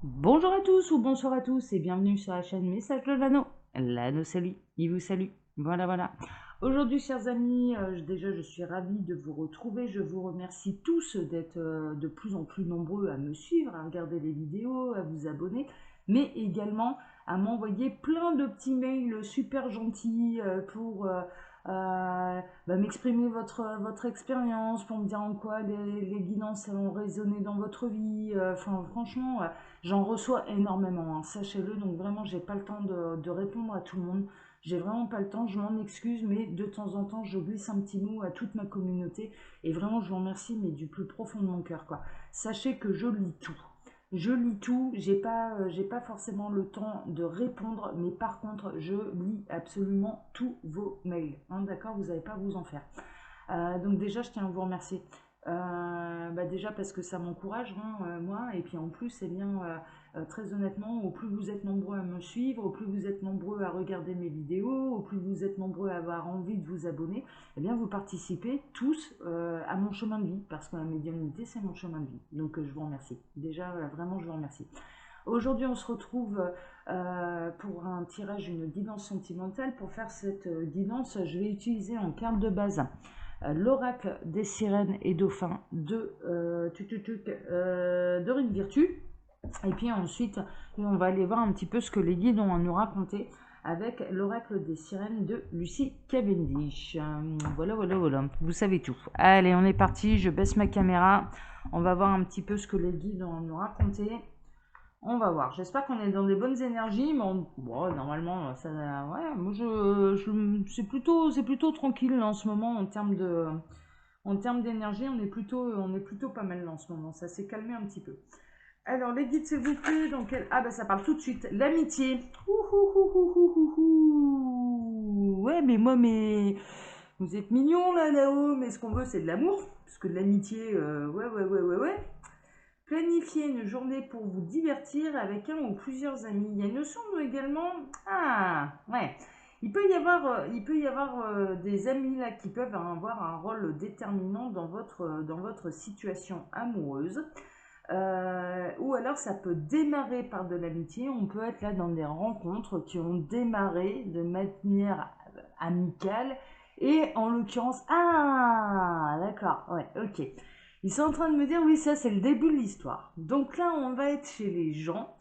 Bonjour à tous ou bonsoir à tous et bienvenue sur la chaîne Message de l'Anneau. L'Anneau salue, il vous salue. Voilà, voilà. Aujourd'hui, chers amis, déjà je suis ravie de vous retrouver. Je vous remercie tous d'être de plus en plus nombreux à me suivre, à regarder les vidéos, à vous abonner, mais également à m'envoyer plein de petits mails super gentils pour m'exprimer votre expérience, pour me dire en quoi les guidances ont résonné dans votre vie. Enfin, franchement. J'en reçois énormément, hein, sachez-le, donc vraiment j'ai pas le temps de répondre à tout le monde. J'ai vraiment pas le temps, je m'en excuse, mais de temps en temps je glisse un petit mot à toute ma communauté et vraiment je vous remercie, mais du plus profond de mon cœur, quoi. Sachez que je lis tout. Je lis tout, j'ai pas forcément le temps de répondre, mais par contre je lis absolument tous vos mails, hein, d'accord, vous n'avez pas à vous en faire. Donc déjà, je tiens à vous remercier. Déjà parce que ça m'encourage, hein, moi, et puis en plus, eh bien, très honnêtement, au plus vous êtes nombreux à me suivre, au plus vous êtes nombreux à regarder mes vidéos, au plus vous êtes nombreux à avoir envie de vous abonner, eh bien, vous participez tous à mon chemin de vie, parce que la médiumnité, c'est mon chemin de vie. Donc, je vous remercie. Déjà, vraiment, je vous remercie. Aujourd'hui, on se retrouve pour un tirage d'une guidance sentimentale. Pour faire cette guidance, je vais utiliser en carte de base l'oracle des sirènes et dauphins de Rine Virtue. Et puis ensuite, on va aller voir un petit peu ce que les guides ont à nous raconter avec l'oracle des sirènes de Lucie Cavendish. Voilà, voilà, voilà. Vous savez tout. Allez, on est parti. Je baisse ma caméra. On va voir un petit peu ce que les guides ont à nous raconter. On va voir. J'espère qu'on est dans des bonnes énergies, mais bon, normalement, ça, ouais, moi c'est plutôt tranquille là, en ce moment en termes d'énergie, on est plutôt pas mal là, en ce moment. Ça s'est calmé un petit peu. Alors, les guides, s'il vous plaît, donc ah bah ça parle tout de suite. L'amitié. Ouais, mais moi, mais vous êtes mignons là-haut, mais ce qu'on veut, c'est de l'amour, parce que de l'amitié, ouais. Planifiez une journée pour vous divertir avec un ou plusieurs amis. Il y a une notion également. Ah, ouais. Il peut y avoir des amis là qui peuvent avoir un rôle déterminant dans votre situation amoureuse. Ou alors ça peut démarrer par de l'amitié. On peut être là dans des rencontres qui ont démarré de manière amicale. Et en l'occurrence, ah, d'accord, ouais, ok. Ils sont en train de me dire, oui, ça c'est le début de l'histoire. Donc là, on va être chez les gens,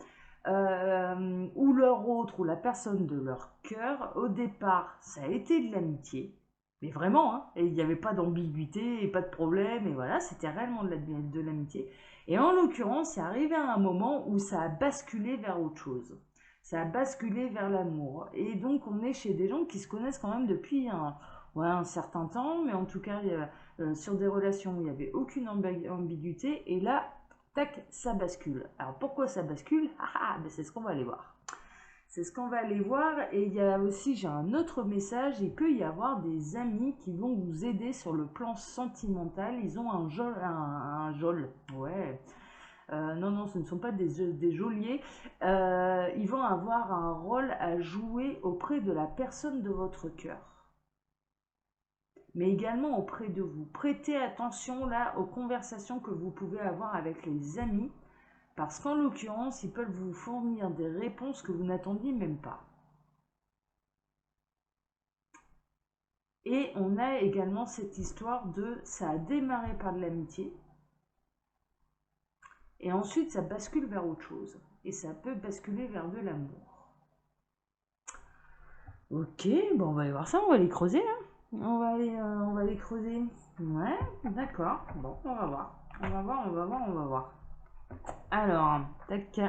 ou leur autre, ou la personne de leur cœur. Au départ, ça a été de l'amitié. Mais vraiment, hein, et il n'y avait pas d'ambiguïté, et pas de problème, et voilà, c'était réellement de l'amitié. Et en l'occurrence, c'est arrivé à un moment où ça a basculé vers autre chose. Ça a basculé vers l'amour. Et donc, on est chez des gens qui se connaissent quand même depuis ouais, un certain temps, mais en tout cas, sur des relations où il n'y avait aucune ambiguïté. Et là, tac, ça bascule. Alors, pourquoi ça bascule? Ben, c'est ce qu'on va aller voir. C'est ce qu'on va aller voir. Et il y a aussi, j'ai un autre message. Il peut y avoir des amis qui vont vous aider sur le plan sentimental. Ils ont un jol. Ouais. Non, non, ce ne sont pas des geôliers. Ils vont avoir un rôle à jouer auprès de la personne de votre cœur, mais également auprès de vous. Prêtez attention là aux conversations que vous pouvez avoir avec les amis, parce qu'en l'occurrence, ils peuvent vous fournir des réponses que vous n'attendiez même pas. Et on a également cette histoire de ça a démarré par de l'amitié, et ensuite ça bascule vers autre chose. Et ça peut basculer vers de l'amour. Ok, bon, on va aller voir ça, on va les creuser, hein. On va les creuser. Ouais, d'accord. Bon, on va voir. On va voir. Alors, tac.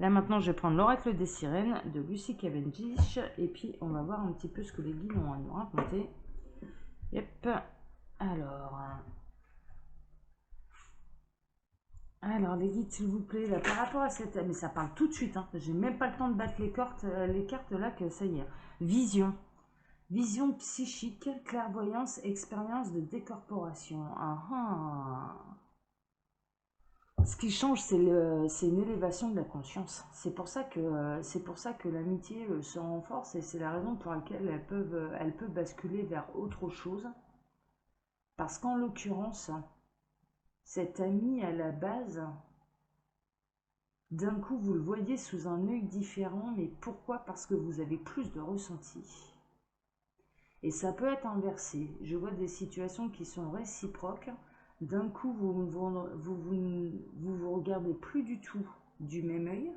Là maintenant, je vais prendre l'oracle des sirènes de Lucie Cavendish. Et puis, on va voir un petit peu ce que les guides ont à nous raconter. Yep. Alors, alors les guides, s'il vous plaît, là, par rapport à cette... Mais ça parle tout de suite, hein. J'ai même pas le temps de battre les cartes là, que ça y est. Vision. Vision psychique, clairvoyance, expérience de décorporation. Ah, ah. Ce qui change, c'est une élévation de la conscience. C'est pour ça que l'amitié se renforce et c'est la raison pour laquelle elle peut basculer vers autre chose. Parce qu'en l'occurrence, cette amie à la base, D'un coup, vous le voyez sous un œil différent, mais pourquoi? Parce que vous avez plus de ressenti. Et ça peut être inversé. Je vois des situations qui sont réciproques. D'un coup, vous regardez plus du tout du même œil.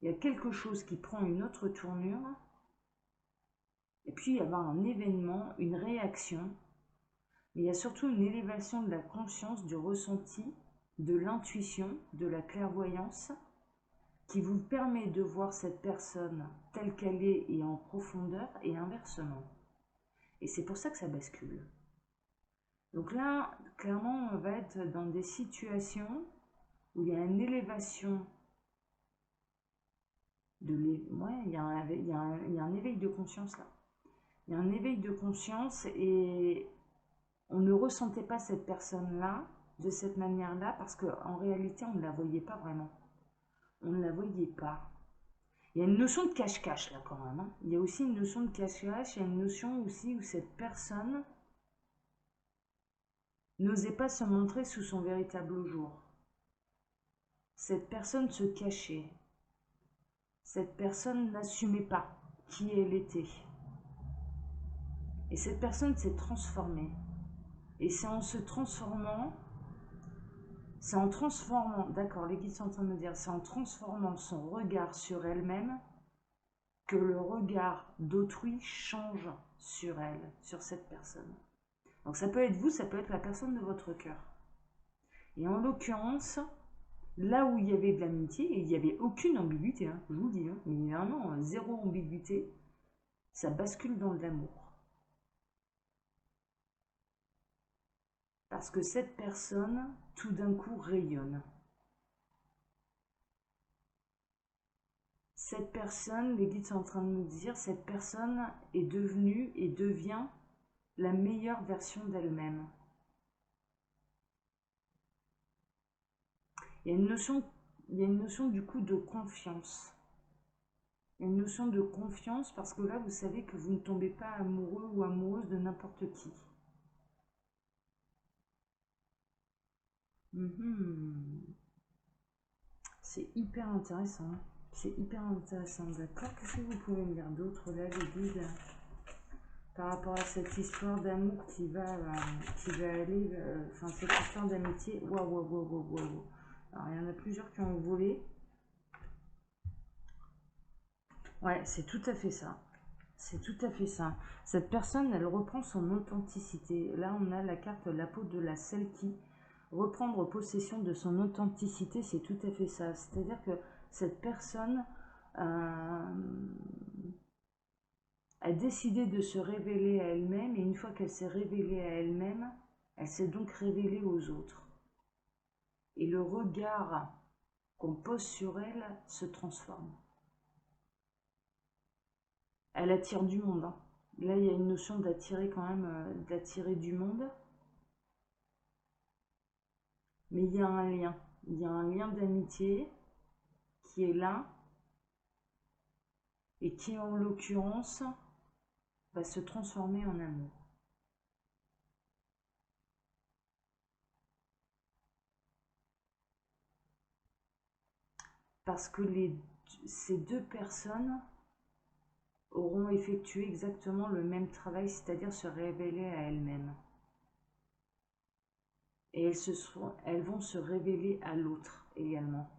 Il y a quelque chose qui prend une autre tournure. Et puis, il y a un événement, une réaction. Mais il y a surtout une élévation de la conscience, du ressenti, de l'intuition, de la clairvoyance, qui vous permet de voir cette personne telle qu'elle est et en profondeur et inversement. Et c'est pour ça que ça bascule. Donc là, clairement, on va être dans des situations où il y a une élévation ouais, il y a un éveil de conscience là. Il y a un éveil de conscience et on ne ressentait pas cette personne-là de cette manière-là parce qu'en réalité, on ne la voyait pas vraiment. On ne la voyait pas. Il y a une notion de cache-cache là quand même. Hein. Il y a aussi une notion de cache-cache, il y a une notion aussi où cette personne n'osait pas se montrer sous son véritable jour. Cette personne se cachait. Cette personne n'assumait pas qui elle était. Et cette personne s'est transformée. Et c'est en se transformant, d'accord, les guides sont en train de me dire, c'est en transformant son regard sur elle-même que le regard d'autrui change sur elle, sur cette personne. Donc ça peut être vous, ça peut être la personne de votre cœur. Et en l'occurrence, là où il y avait de l'amitié, et il n'y avait aucune ambiguïté, hein, je vous le dis, hein, mais vraiment zéro ambiguïté, ça bascule dans l'amour. Parce que cette personne, tout d'un coup, rayonne. Cette personne, les guides sont en train de nous dire, cette personne est devenue et devient la meilleure version d'elle-même. Il y a une notion du coup de confiance. Il y a une notion de confiance parce que là, vous savez que vous ne tombez pas amoureux ou amoureuse de n'importe qui. C'est hyper intéressant. C'est hyper intéressant, d'accord? Qu'est-ce que vous pouvez me dire d'autre là, les guides, par rapport à cette histoire d'amour qui va aller, enfin cette histoire d'amitié. Waouh. Alors il y en a plusieurs qui ont volé. Ouais, c'est tout à fait ça. C'est tout à fait ça. Cette personne, elle reprend son authenticité. Là, on a la carte la peau de la Selkie. Reprendre possession de son authenticité, c'est tout à fait ça. C'est-à-dire que cette personne a décidé de se révéler à elle-même, et une fois qu'elle s'est révélée à elle-même, elle s'est donc révélée aux autres. Et le regard qu'on pose sur elle se transforme. Elle attire du monde. Hein. Là, il y a une notion d'attirer quand même, d'attirer du monde. Mais il y a un lien. Il y a un lien d'amitié qui est là et qui, en l'occurrence, va se transformer en amour. Parce que ces deux personnes auront effectué exactement le même travail, c'est-à-dire se révéler à elles-mêmes. Et elles vont se révéler à l'autre également.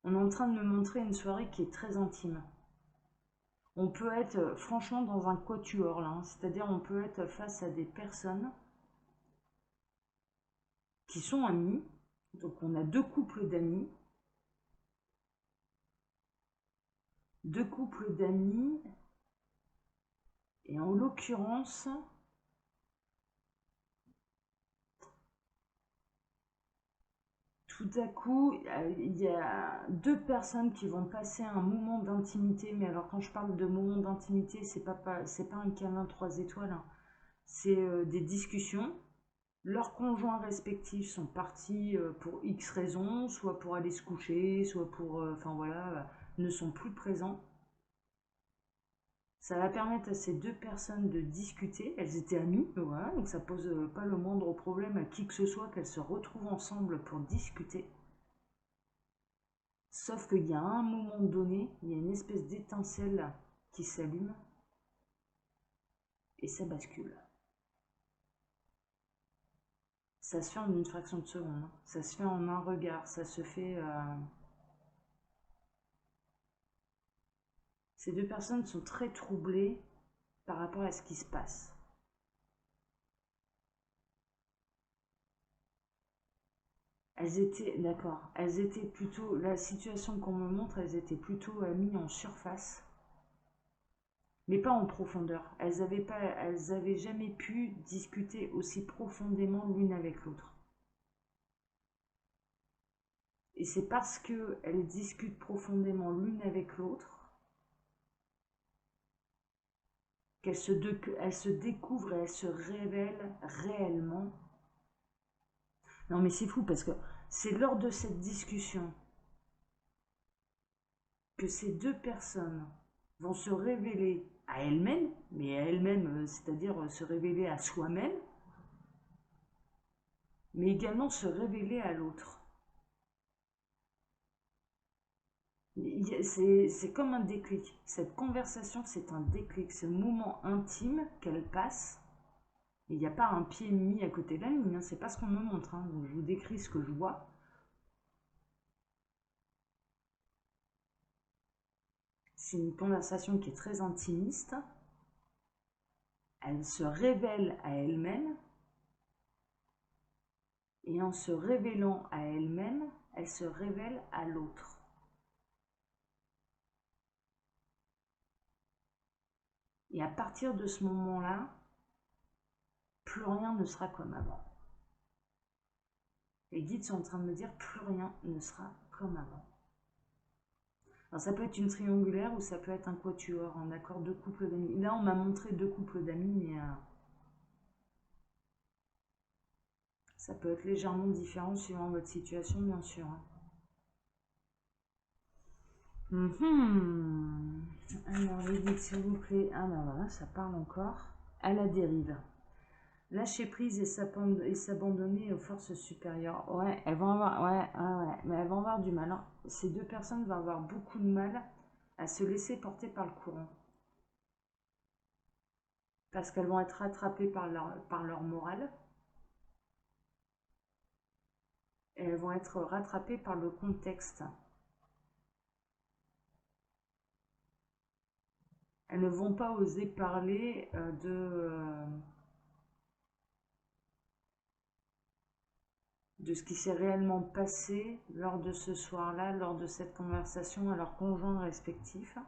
On est en train de me montrer une soirée qui est très intime. On peut être franchement dans un quatuor là, hein, c'est-à-dire on peut être face à des personnes qui sont amies. Donc on a deux couples d'amis. Deux couples d'amis. Et en l'occurrence, tout à coup, il y a deux personnes qui vont passer un moment d'intimité. Mais alors quand je parle de moment d'intimité, c'est pas un câlin 3 étoiles. Hein. C'est des discussions. Leurs conjoints respectifs sont partis pour X raisons, soit pour aller se coucher, soit pour, enfin voilà, ne sont plus présents. Ça va permettre à ces deux personnes de discuter. Elles étaient amies, voilà, donc ça pose pas le moindre problème à qui que ce soit qu'elles se retrouvent ensemble pour discuter. Sauf qu'il y a un moment donné, il y a une espèce d'étincelle qui s'allume et ça bascule. Ça se fait en une fraction de seconde, hein. Ça se fait en un regard, ça se fait... Ces deux personnes sont très troublées par rapport à ce qui se passe. Elles étaient, d'accord, elles étaient plutôt, la situation qu'on me montre, elles étaient plutôt mises en surface, mais pas en profondeur. Elles avaient jamais pu discuter aussi profondément l'une avec l'autre. Et c'est parce qu'elles discutent profondément l'une avec l'autre qu'elles se découvrent et elles se révèlent réellement. Non mais c'est fou parce que c'est lors de cette discussion que ces deux personnes vont se révéler à elles-mêmes, mais à elles-mêmes, c'est-à-dire se révéler à soi-même, mais également se révéler à l'autre. C'est comme un déclic. Cette conversation, c'est un déclic. Ce moment intime qu'elle passe. Il n'y a pas un pied mis à côté de la ligne, hein, c'est pas ce qu'on me montre. Hein, donc je vous décris ce que je vois. C'est une conversation qui est très intimiste. Elle se révèle à elle-même. Et en se révélant à elle-même, elle se révèle à l'autre. Et à partir de ce moment-là, plus rien ne sera comme avant. Les guides sont en train de me dire plus rien ne sera comme avant. Alors ça peut être une triangulaire ou ça peut être un quatuor en accord deux couples d'amis. Là on m'a montré deux couples d'amis, mais ça peut être légèrement différent suivant votre situation, bien sûr. Alors les guides s'il vous plaît. Ah ben voilà, ça parle encore. À la dérive. Lâcher prise et s'abandonner aux forces supérieures. Ouais, elles vont avoir, ouais, mais elles vont avoir du mal, hein. Ces deux personnes vont avoir beaucoup de mal à se laisser porter par le courant. Parce qu'elles vont être rattrapées par leur morale. Et elles vont être rattrapées par le contexte. Elles ne vont pas oser parler de ce qui s'est réellement passé lors de ce soir-là, lors de cette conversation à leurs conjoints respectifs.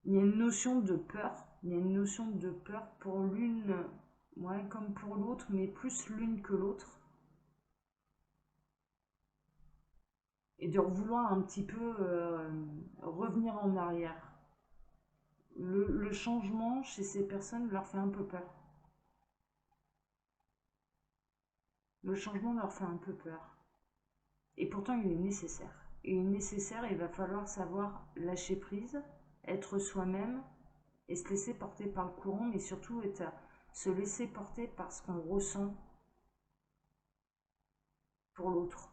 Il y a une notion de peur. Il y a une notion de peur pour l'une, ouais, comme pour l'autre, mais plus l'une que l'autre. Et de vouloir un petit peu revenir en arrière. Le changement chez ces personnes leur fait un peu peur. Le changement leur fait un peu peur. Et pourtant, il est nécessaire. Il est nécessaire, il va falloir savoir lâcher prise, être soi-même et se laisser porter par le courant, mais surtout se laisser porter par ce qu'on ressent pour l'autre.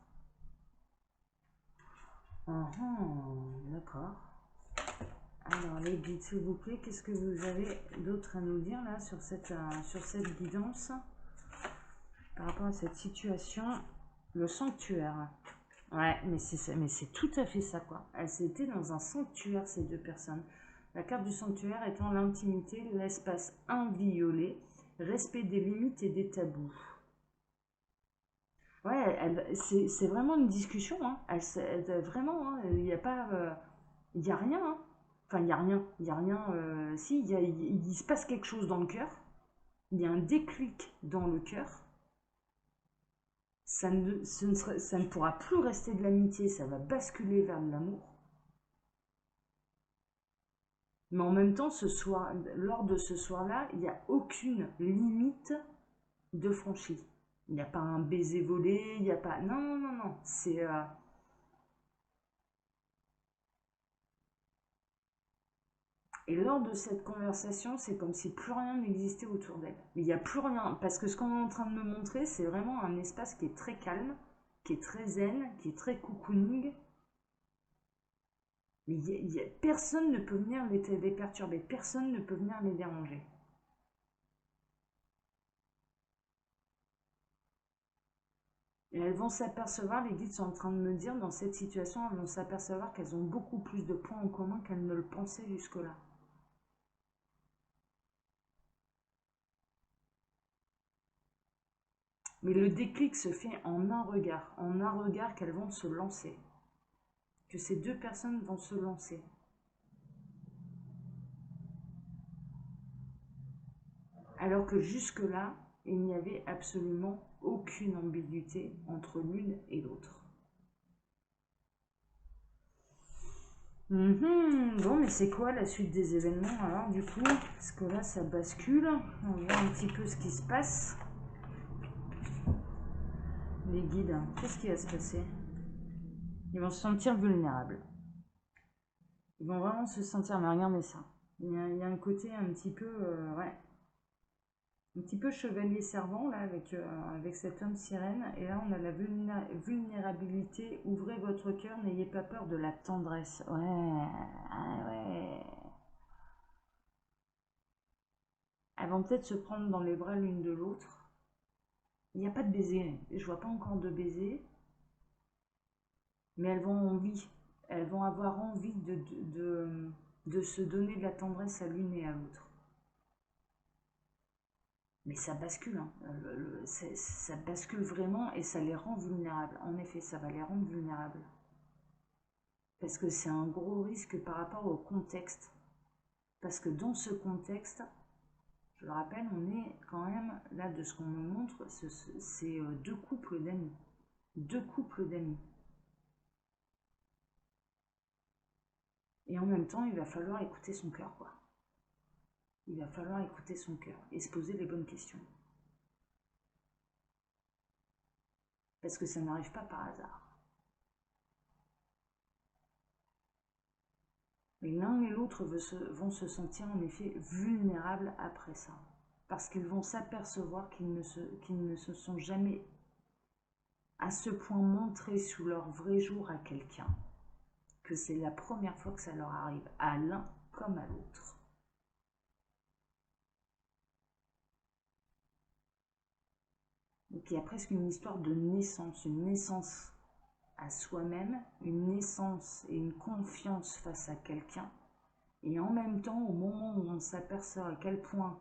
D'accord. Alors, les guides, s'il vous plaît, qu'est-ce que vous avez d'autre à nous dire là sur cette guidance par rapport à cette situation? Le sanctuaire. Ouais, mais c'est tout à fait ça, quoi. Elles étaient dans un sanctuaire, ces deux personnes. La carte du sanctuaire étant l'intimité, l'espace inviolé, respect des limites et des tabous. Ouais, c'est vraiment une discussion, hein. Vraiment, hein, il n'y a pas... il n'y a rien, hein. Enfin, il n'y a rien. Il n'y a rien... si, il se passe quelque chose dans le cœur. Il y a un déclic dans le cœur. Ça ne pourra plus rester de l'amitié, ça va basculer vers de l'amour. Mais en même temps, lors de ce soir-là, il n'y a aucune limite de franchie. Il n'y a pas un baiser volé, il n'y a pas... Non, non, non, non. C'est... Et lors de cette conversation, c'est comme si plus rien n'existait autour d'elle. Il n'y a plus rien. Parce que ce qu'on est en train de me montrer, c'est vraiment un espace qui est très calme, qui est très zen, qui est très cocooning. Mais personne ne peut venir les perturber, personne ne peut venir les déranger. Et elles vont s'apercevoir, les guides sont en train de me dire, dans cette situation, elles vont s'apercevoir qu'elles ont beaucoup plus de points en commun qu'elles ne le pensaient jusque-là. Mais le déclic se fait en un regard qu'elles vont se lancer. Que ces deux personnes vont se lancer. Alors que jusque-là, il n'y avait absolument aucune ambiguïté entre l'une et l'autre. Bon, mais c'est quoi la suite des événements alors du coup? Parce que là, ça bascule. On voit un petit peu ce qui se passe. Les guides, qu'est-ce qui va se passer? Ils vont se sentir vulnérables. Ils vont vraiment se sentir, mais regardez ça. Il y a un côté un petit peu, ouais, un petit peu chevalier servant là avec cet homme sirène. Et là, on a la vulnérabilité. Ouvrez votre cœur, n'ayez pas peur de la tendresse. Ouais, ouais. Elles vont peut-être se prendre dans les bras l'une de l'autre. Il n'y a pas de baiser. Je vois pas encore de baiser. Mais elles vont avoir envie de se donner de la tendresse à l'une et à l'autre. Mais ça bascule, hein. Ça bascule vraiment et ça les rend vulnérables. En effet, ça va les rendre vulnérables. Parce que c'est un gros risque par rapport au contexte. Parce que dans ce contexte, je le rappelle, on est quand même, là de ce qu'on me montre, c'est deux couples d'amis. Deux couples d'amis. Et en même temps, il va falloir écouter son cœur, quoi. Il va falloir écouter son cœur et se poser les bonnes questions. Parce que ça n'arrive pas par hasard. Mais l'un et l'autre vont se sentir en effet vulnérables après ça. Parce qu'ils vont s'apercevoir qu'ils ne se sont jamais à ce point montrés sous leur vrai jour à quelqu'un. Que c'est la première fois que ça leur arrive, à l'un comme à l'autre. Donc il y a presque une histoire de naissance, une naissance à soi-même, une naissance et une confiance face à quelqu'un. Et en même temps, au moment où on s'aperçoit à quel point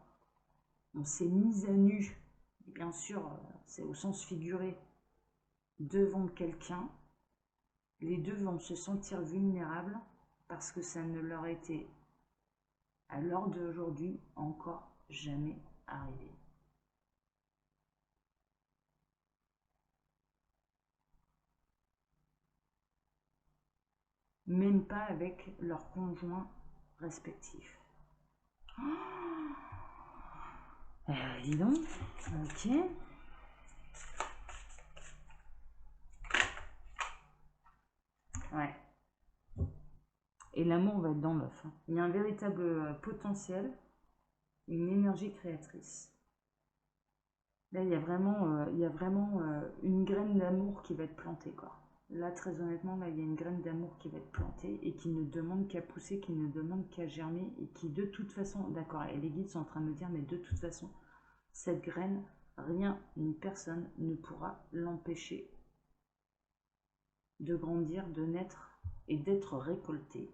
on s'est mis à nu, et bien sûr, c'est au sens figuré, devant quelqu'un, les deux vont se sentir vulnérables parce que ça ne leur était, à l'heure d'aujourd'hui, encore jamais arrivé. Même pas avec leurs conjoints respectifs. Dis donc, ok. Ouais. Et l'amour va être dans l'œuf. Il y a un véritable potentiel, une énergie créatrice. Là, il y a vraiment une graine d'amour qui va être plantée, quoi. Là, très honnêtement, là, il y a une graine d'amour qui va être plantée et qui ne demande qu'à pousser, qui ne demande qu'à germer et qui, de toute façon, d'accord, et les guides sont en train de me dire, mais de toute façon, cette graine, rien ni personne ne pourra l'empêcher de grandir, de naître et d'être récoltée.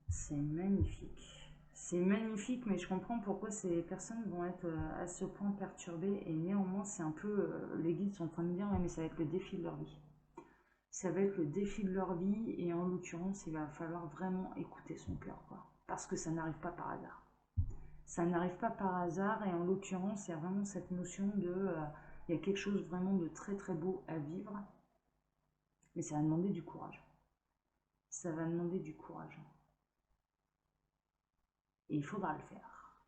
C'est magnifique. C'est magnifique, mais je comprends pourquoi ces personnes vont être à ce point perturbées. Et néanmoins, c'est un peu... les guides sont en train de me dire, ouais, mais ça va être le défi de leur vie. Ça va être le défi de leur vie. Et en l'occurrence, il va falloir vraiment écouter son cœur, quoi. Parce que ça n'arrive pas par hasard. Ça n'arrive pas par hasard. Et en l'occurrence, il y a vraiment cette notion de... il y a quelque chose vraiment de très très beau à vivre. Mais ça va demander du courage. Ça va demander du courage. Et il faudra le faire.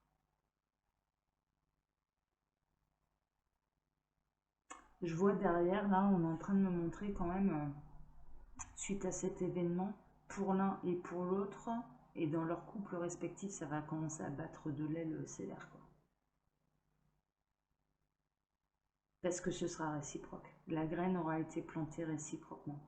Je vois derrière, là, on est en train de me montrer quand même, suite à cet événement, pour l'un et pour l'autre, et dans leur couple respectif, ça va commencer à battre de l'aile sévère, quoi. Parce que ce sera réciproque. La graine aura été plantée réciproquement.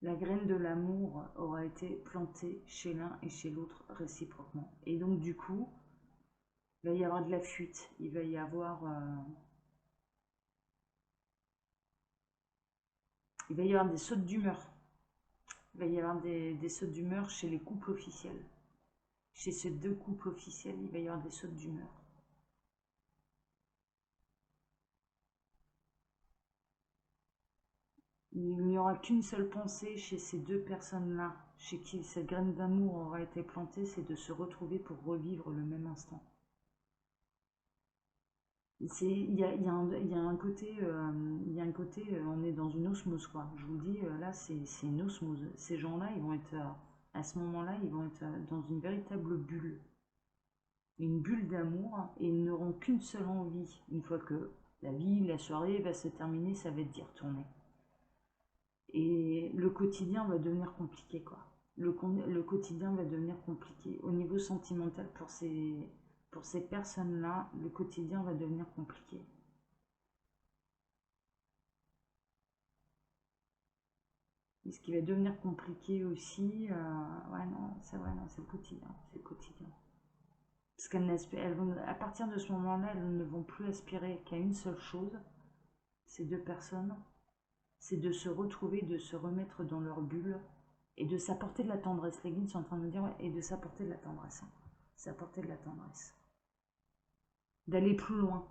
La graine de l'amour aura été plantée chez l'un et chez l'autre réciproquement. Et donc du coup, il va y avoir de la fuite. Il va y avoir des sautes d'humeur. Il va y avoir des sautes d'humeur chez les couples officiels. Chez ces deux couples officiels, il va y avoir des sautes d'humeur. Il n'y aura qu'une seule pensée chez ces deux personnes-là, chez qui cette graine d'amour aura été plantée, c'est de se retrouver pour revivre le même instant. Il y a un côté, on est dans une osmose, quoi. Je vous dis, là, c'est une osmose. Ces gens-là, ils vont être, à ce moment-là, ils vont être dans une bulle d'amour, et ils n'auront qu'une seule envie. Une fois que la soirée va se terminer, ça va être d'y retourner. Et le quotidien va devenir compliqué, quoi. Le quotidien va devenir compliqué. Au niveau sentimental, pour ces personnes-là, le quotidien va devenir compliqué. Et ce qui va devenir compliqué aussi, ouais, non, c'est vrai, non, c'est le quotidien, c'est le quotidien. Parce à partir de ce moment-là, elles ne vont plus aspirer qu'à une seule chose, ces deux personnes, c'est de se retrouver, de se remettre dans leur bulle et de s'apporter de la tendresse. Les guides sont en train de me dire, ouais, et de s'apporter de la tendresse. Hein. S'apporter de la tendresse. D'aller plus loin,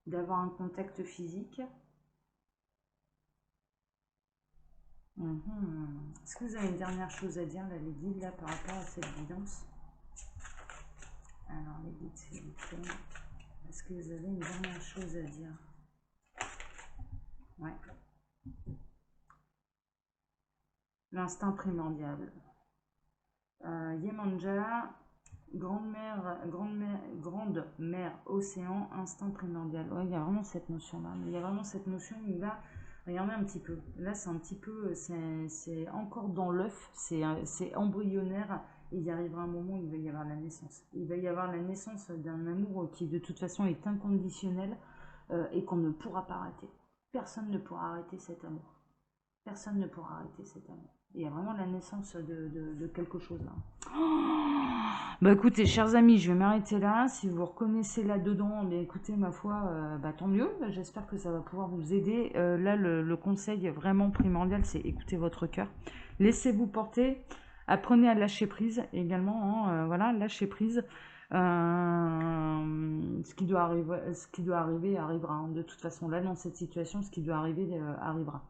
d'avoir un contact physique. Est-ce que vous avez une dernière chose à dire, là, les guides, là, par rapport à cette guidance? Alors, les guides, s'il vous plaît. Est-ce que vous avez une dernière chose à dire? Ouais. L'instinct primordial. Yemanja, grande mère, océan, instinct primordial. Ouais, il y a vraiment cette notion-là. Il y a vraiment cette notion où là, regardez un petit peu. Là, c'est un petit peu, c'est encore dans l'œuf, c'est embryonnaire. Et il arrivera un moment où il va y avoir la naissance. Il va y avoir la naissance d'un amour qui, de toute façon, est inconditionnel et qu'on ne pourra pas arrêter. Personne ne pourra arrêter cet amour. Personne ne pourra arrêter cet amour. Il y a vraiment la naissance de quelque chose là. Bah écoutez, chers amis, je vais m'arrêter là. Si vous vous reconnaissez là-dedans, bah écoutez, ma foi, bah tant mieux. J'espère que ça va pouvoir vous aider. Là, le conseil vraiment primordial, c'est écouter votre cœur. Laissez-vous porter. Apprenez à lâcher prise également. Hein, voilà, lâcher prise. Ce qui doit arriver arrivera. Hein. De toute façon, là, dans cette situation, ce qui doit arriver arrivera.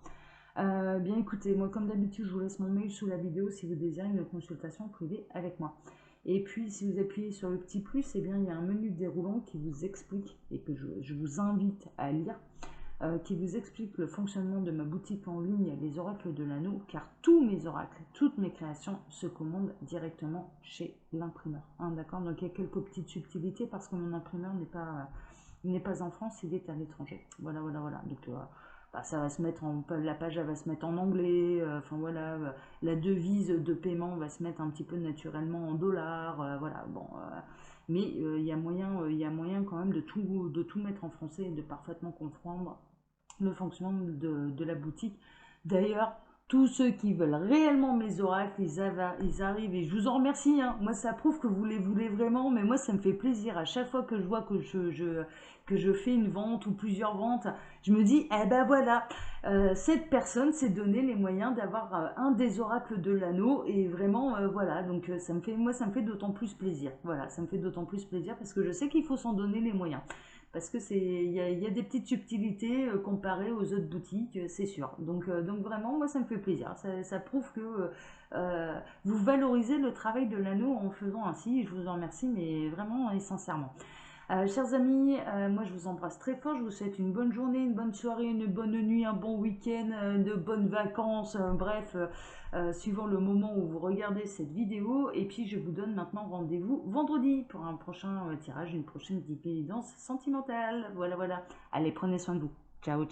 Bien écoutez, moi comme d'habitude, je vous laisse mon mail sous la vidéo si vous désirez une consultation privée avec moi. Et puis si vous appuyez sur le petit plus, eh bien, il y a un menu déroulant qui vous explique, et que je vous invite à lire, qui vous explique le fonctionnement de ma boutique en ligne, les oracles de l'anneau, car tous mes oracles, toutes mes créations se commandent directement chez l'imprimeur. Hein, d'accord. Donc il y a quelques petites subtilités parce que mon imprimeur n'est pas en France, il est à l'étranger. Voilà. Donc bah, ça va se mettre la page elle va se mettre en anglais, enfin voilà, la devise de paiement va se mettre un petit peu naturellement en dollars, voilà, bon, mais il y a moyen quand même de tout mettre en français et de parfaitement comprendre le fonctionnement de la boutique. D'ailleurs, tous ceux qui veulent réellement mes oracles, ils arrivent et je vous en remercie. Hein. Moi, ça prouve que vous les voulez vraiment, mais moi, ça me fait plaisir. À chaque fois que je vois que je fais une vente ou plusieurs ventes, je me dis, eh ben voilà, cette personne s'est donné les moyens d'avoir un des oracles de l'anneau et vraiment, voilà, donc ça me fait d'autant plus plaisir. Voilà, ça me fait d'autant plus plaisir parce que je sais qu'il faut s'en donner les moyens. Parce que il y a des petites subtilités comparées aux autres boutiques, c'est sûr. Donc vraiment, moi, ça me fait plaisir. Ça prouve que vous valorisez le travail de l'anneau en faisant ainsi. Je vous en remercie, mais vraiment et sincèrement. Chers amis, moi je vous embrasse très fort, je vous souhaite une bonne journée, une bonne soirée, une bonne nuit, un bon week-end, de bonnes vacances, bref, suivant le moment où vous regardez cette vidéo. Et puis je vous donne maintenant rendez-vous vendredi pour un prochain tirage, une prochaine guidance sentimentale. Voilà. Allez, prenez soin de vous. Ciao.